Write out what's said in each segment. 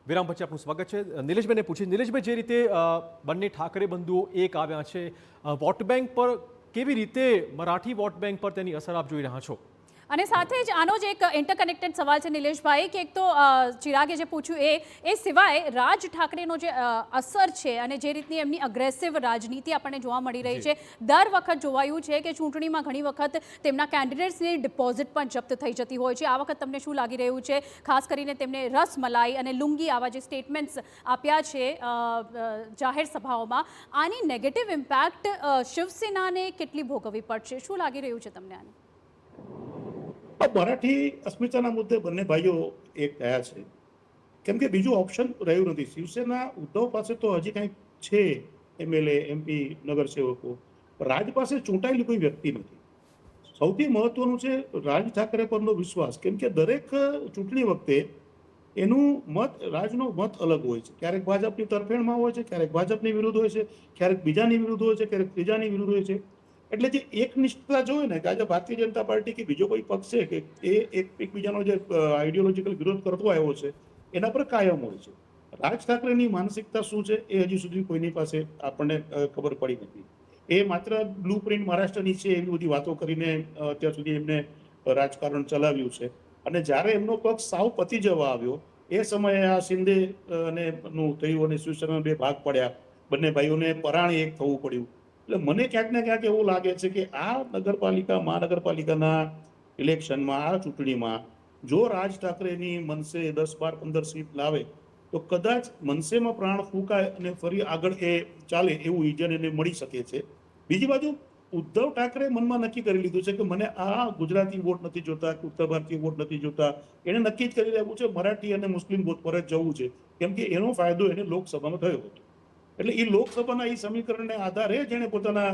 વિરામ પછી આપનું સ્વાગત છે. નિલેશભાઈને પૂછી, નિલેશભાઈ, જે રીતે બંને ઠાકરે બંધુઓ એક આવ્યા છે, વોટ બેંક પર કેવી રીતે મરાઠી વોટ બેંક પર તેની અસર આપ જોઈ રહ્યા છો? અને સાથે જ આનો જ એક ઇન્ટરકનેક્ટેડ સવાલ છે નિલેશભાઈ, કે એક તો ચિરાગે જે પૂછ્યું એ સિવાય રાજ ઠાકરેનો જે અસર છે અને જે રીતની એમની અગ્રેસિવ રાજનીતિ આપણને જોવા મળી રહી છે, દર વખત જોવાયું છે કે ચૂંટણીમાં ઘણી વખત તેમના કેન્ડિડેટ્સની ડિપોઝિટ પણ જપ્ત થઈ જતી હોય છે. આ વખત તમને શું લાગી રહ્યું છે? ખાસ કરીને તેમને રસમલાઈ અને લુંગી આવા જે સ્ટેટમેન્ટ્સ આપ્યા છે જાહેર સભાઓમાં, આની નેગેટિવ ઇમ્પેક્ટ શિવસેનાને કેટલી ભોગવવી પડશે? શું લાગી રહ્યું છે તમને આને? મરાઠી અસ્મિતાના મુદ્દે બંને ભાઈઓ એક થયા છે, કેમ કે બીજું ઓપ્શન રહ્યું નથી. શિવસેના ઉદ્ધવ પાસે તો હજી કંઈક છે, એમએલએ, એમપી, નગરસેવકો. રાજ પાસે ચૂંટાયેલી કોઈ વ્યક્તિ નથી. સૌથી મહત્વનું છે રાજ ઠાકરે પરનો વિશ્વાસ, કેમ કે દરેક ચૂંટણી વખતે એનું મત, રાજનો મત અલગ હોય છે. ક્યારેક ભાજપની તરફેણમાં હોય છે, ક્યારેક ભાજપની વિરુદ્ધ હોય છે, ક્યારેક બીજાની વિરુદ્ધ હોય છે, ક્યારેક ત્રીજાની વિરુદ્ધ હોય છે. એટલે જે એકનિષ્ઠતા જોઈએ ને, કે આજે ભારતીય જનતા પાર્ટી કે બીજો કોઈ પક્ષ છે કે એ એકબીજાનો જે આઈડિયોલોજીકલ વિરોધ કરતો આવ્યો છે એના પર કાયમ હોય છે. રાજ ઠાકરેની માનસિકતા શું છે એ હજી સુધી કોઈની પાસે આપણને ખબર પડી નથી. એ માત્ર બ્લુ પ્રિન્ટ મહારાષ્ટ્રની છે એવી બધી વાતો કરીને અત્યાર સુધી એમને રાજકારણ ચલાવ્યું છે. અને જ્યારે એમનો પક્ષ સાવ પતી જવા આવ્યો એ સમયે આ શિંદે અને નું થયું અને શિવસેના બે ભાગ પડ્યા, બંને ભાઈઓને પરાણે એક થવું પડ્યું. એટલે મને ક્યાંક ને ક્યાંક એવું લાગે છે કે આ મહાનગરપાલિકાના ઇલેક્શનમાં, આ ચૂંટણીમાં જો રાજ ઠાકરેની મનસે 10, 12, 15 સીટ લાવે તો કદાચ મનસેમાં પ્રાણ ફૂંકાય અને ફરી આગળ એ ચાલે એવું વિઝન એને મળી શકે છે. બીજી બાજુ ઉદ્ધવ ઠાકરે મનમાં નક્કી કરી લીધું છે કે મને આ ગુજરાતી વોટ નથી જોતા, ઉત્તર ભારતીય વોટ નથી જોતા. એને નક્કી જ કરી લેવું છે મરાઠી અને મુસ્લિમ વોટ પર જ જવું છે, કેમ કે એનો ફાયદો એને લોકસભામાં થયો હતો. એટલે એ લોકસભાના એ સમીકરણને આધારે જેણે પોતાના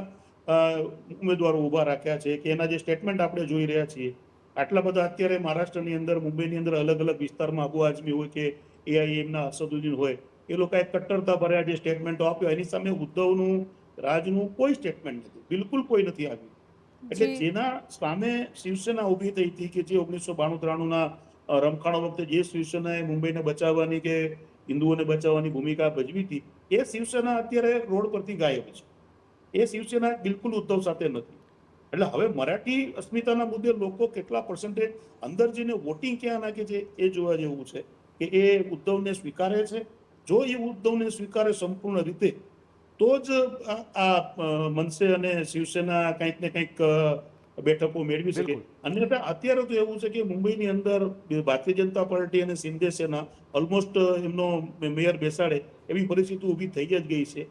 ઉમેદવારો ઉભા રાખ્યા છે, કે એના જે સ્ટેટમેન્ટ આપણે જોઈ રહ્યા છીએ, આટલા બધા અત્યારે મહારાષ્ટ્રની અંદર, મુંબઈની અંદર અલગ અલગ વિસ્તારમાં અબુ આઝમી હોય કે એઆઈએમના અસદુદ્દીન હોય, એ લોકોએ કટ્ટરતા ભર્યા જે સ્ટેટમેન્ટો આપ્યો, એની સામે ઉદ્ધવનું, રાજનું કોઈ સ્ટેટમેન્ટ નથી, બિલકુલ કોઈ નથી આવ્યું. એટલે જેના સામે શિવસેના ઊભી થઈ હતી, કે જે 1992-93ના રમખાણો વખતે જે શિવસેનાએ મુંબઈને બચાવવાની કે હિન્દુઓને બચાવવાની ભૂમિકા ભજવી હતી, એ શિવસેના અત્યારે રોડ પરથી ગાયબ છે. એ શિવસેના બિલકુલ ઉદ્ધવ સાથે નથી. એટલે હવે મરાઠી અસ્મિતાના મુદ્દે લોકો કેટલા પર્સન્ટેજ અંદર જઈને વોટિંગ ક્યાં નાખે છે એ જોવા જેવું છે, કે એ ઉદ્ધવને સ્વીકારે છે. જો એ ઉદ્ધવને સ્વીકારે સંપૂર્ણ રીતે તો જ આ મનસે અને શિવસેના કંઈક ને કંઈક બેઠકો મેળવી શકે. અન્યથા અત્યારે તો એવું છે કે મુંબઈની અંદર ભારતીય જનતા પાર્ટી અને શિંદે સેના ઓલમોસ્ટ એમનો મેયર બેસાડે એવી પરિસ્થિતિ ઊભી થઈ જ ગઈ છે.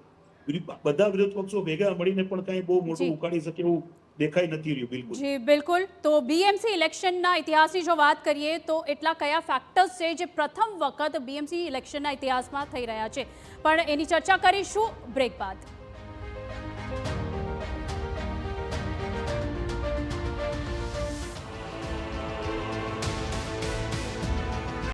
બધા વિરોધ પક્ષો ભેગા મળીને પણ કંઈ બહુ મોટું ઉકાળી શકે એવું દેખાઈ નથી રહ્યું. બિલકુલ જી બિલકુલ. તો બીએમસી ઇલેક્શનના ઇતિહાસની જો વાત કરીએ તો એટલા કયા ફેક્ટર્સ છે જે પ્રથમ વખત બીએમસી ઇલેક્શનના ઇતિહાસમાં થઈ રહ્યા છે, પણ એની ચર્ચા કરીશું બ્રેક બાદ.